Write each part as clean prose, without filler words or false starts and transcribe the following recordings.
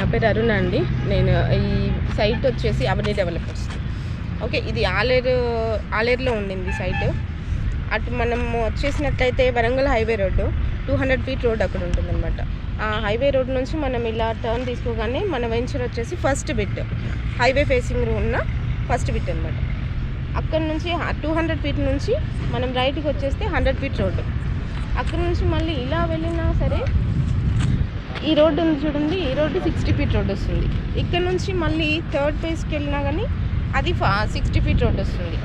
నా పేరు అరుణ అండి. నేను ఈ సైట్ వచ్చేసి అవని డెవలపర్స్. ఓకే, ఇది ఆలేరులో ఉండింది సైట్. అటు మనం వచ్చేసినట్లయితే Warangal highway road 200 feet road అక్కడ ఉంటుందన్నమాట. ఆ హైవే రోడ్ నుంచి మనం ఇలా టర్న్ తీసుకోగానే మన వెంచర్ వచ్చేసి ఫస్ట్ బిట్, హైవే ఫేసింగ్ ఉన్న ఫస్ట్ బిట్ అనమాట. అక్కడ నుంచి 200 ఫీట్ నుంచి మనం రైట్కి వచ్చేస్తే 100 ఫీట్ రోడ్డు. అక్కడ నుంచి మళ్ళీ ఇలా వెళ్ళినా సరే ఈ రోడ్డు ఉంది చూడండి, ఈ రోడ్డు 60 ఫీట్ రోడ్ వస్తుంది. ఇక్కడ నుంచి మళ్ళీ థర్డ్ ఫేజ్కి వెళ్ళినా కానీ అది 60 ఫీట్ రోడ్ వస్తుంది.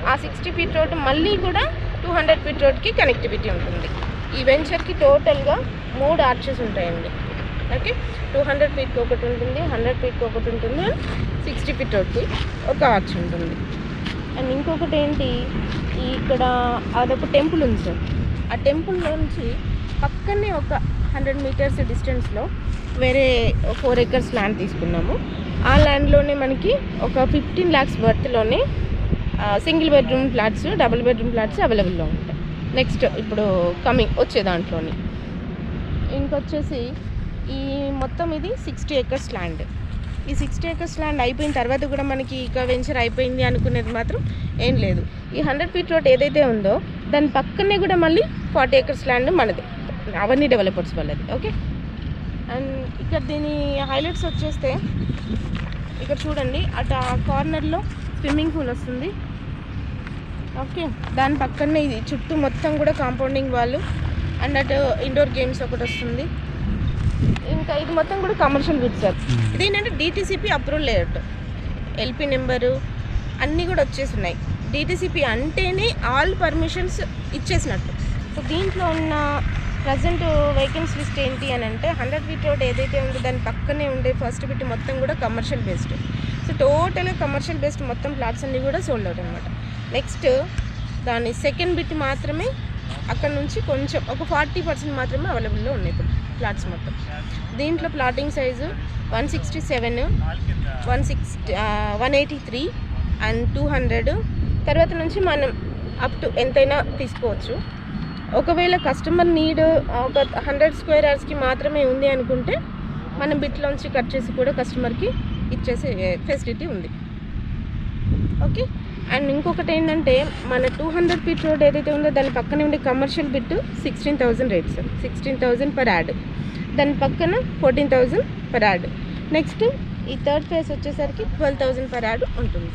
ఆ 60 ఫీట్ రోడ్డు మళ్ళీ కూడా 200 ఫీట్ రోడ్కి కనెక్టివిటీ ఉంటుంది. ఈ వెంచర్కి టోటల్గా 3 ఆర్చెస్ ఉంటాయండి. ఓకే, 200 ఫీట్కి ఒకటి ఉంటుంది, 100 ఫీట్కి ఒకటి ఉంటుంది, 60 ఫీట్ రోడ్కి ఒక ఆర్చ్ ఉంటుంది. అండ్ ఇంకొకటి ఏంటి, ఇక్కడ అదొక టెంపుల్ ఉంది సార్. ఆ టెంపుల్ నుంచి పక్కనే ఒక 100 మీటర్స్ డిస్టెన్స్లో వేరే 4 acres ల్యాండ్ తీసుకున్నాము. ఆ ల్యాండ్లోనే మనకి ఒక 15 lakhs వర్త్లోనే single bedroom flats, double bedroom flats అవైలబుల్లో ఉంటాయి. నెక్స్ట్ ఇప్పుడు వచ్చే దాంట్లోని ఇంకొచ్చేసి ఈ మొత్తం ఇది 60 acres ల్యాండ్. ఈ 60 acres ల్యాండ్ అయిపోయిన తర్వాత కూడా మనకి ఇక వెంచర్ అయిపోయింది అనుకునేది మాత్రం ఏం లేదు. ఈ 100 ఫీట్ రోడ్ ఏదైతే ఉందో దాని పక్కనే కూడా మళ్ళీ 40 acres ల్యాండ్ మనది, అవన్నీ డెవలపర్స్ వాళ్ళది. ఓకే, అండ్ ఇక్కడ దీని హైలైట్స్ వచ్చేస్తే ఇక్కడ చూడండి, అటు ఆ కార్నర్లో స్విమ్మింగ్ పూల్ వస్తుంది. ఓకే, దాని పక్కనే ఇది చుట్టూ మొత్తం కూడా కాంపౌండింగ్ వాళ్ళు, అండ్ అటు ఇండోర్ గేమ్స్ ఒకటి వస్తుంది. ఇంకా ఇది మొత్తం కూడా కమర్షియల్ బిట్ సార్. ఇది ఏంటంటే DTCP approval layout, LP number అన్నీ కూడా వచ్చేస్తున్నాయి. DTCP అంటేనే ఆల్ పర్మిషన్స్ ఇచ్చేసినట్టు. సో దీంట్లో ఉన్న ప్రజెంట్ వేకెన్సీ లిస్ట్ ఏంటి అని అంటే 100 ఫీట్ రోడ్ ఏదైతే ఉందో దాని పక్కనే ఉండే ఫస్ట్ బిట్ మొత్తం కూడా కమర్షియల్ బేస్డ్. సో టోటల్గా కమర్షియల్ బేస్డ్ మొత్తం ఫ్లాట్స్ అన్నీ కూడా సోల్డ్ అవుట్ అనమాట. నెక్స్ట్ దాని సెకండ్ బిట్ మాత్రమే అక్కడ నుంచి కొంచెం ఒక 40% మాత్రమే అవైలబుల్లో ఉన్నాయి ఇప్పుడు ఫ్లాట్స్ మొత్తం. దీంట్లో ప్లాటింగ్ సైజు 167, 183 అండ్ 200. తర్వాత నుంచి మనం అప్ టు ఎంతైనా తీసుకోవచ్చు. ఒకవేళ కస్టమర్ నీడ్ ఒక 100 square yardsకి మాత్రమే ఉంది అనుకుంటే మనం బిట్లోంచి కట్ చేసి కూడా కస్టమర్కి ఇచ్చేసే ఫెసిలిటీ ఉంది. ఓకే, అండ్ ఇంకొకటి ఏంటంటే మన 200 ఫీట్ రోడ్ ఏదైతే ఉందో దాని పక్కనే ఉండే commercial bit 16,000 rates, 16,000 per add. దాని పక్కన 14,000 per యాడ్. నెక్స్ట్ ఈ థర్డ్ ఫేజ్ వచ్చేసరికి 12,000 per యాడ్ ఉంటుంది.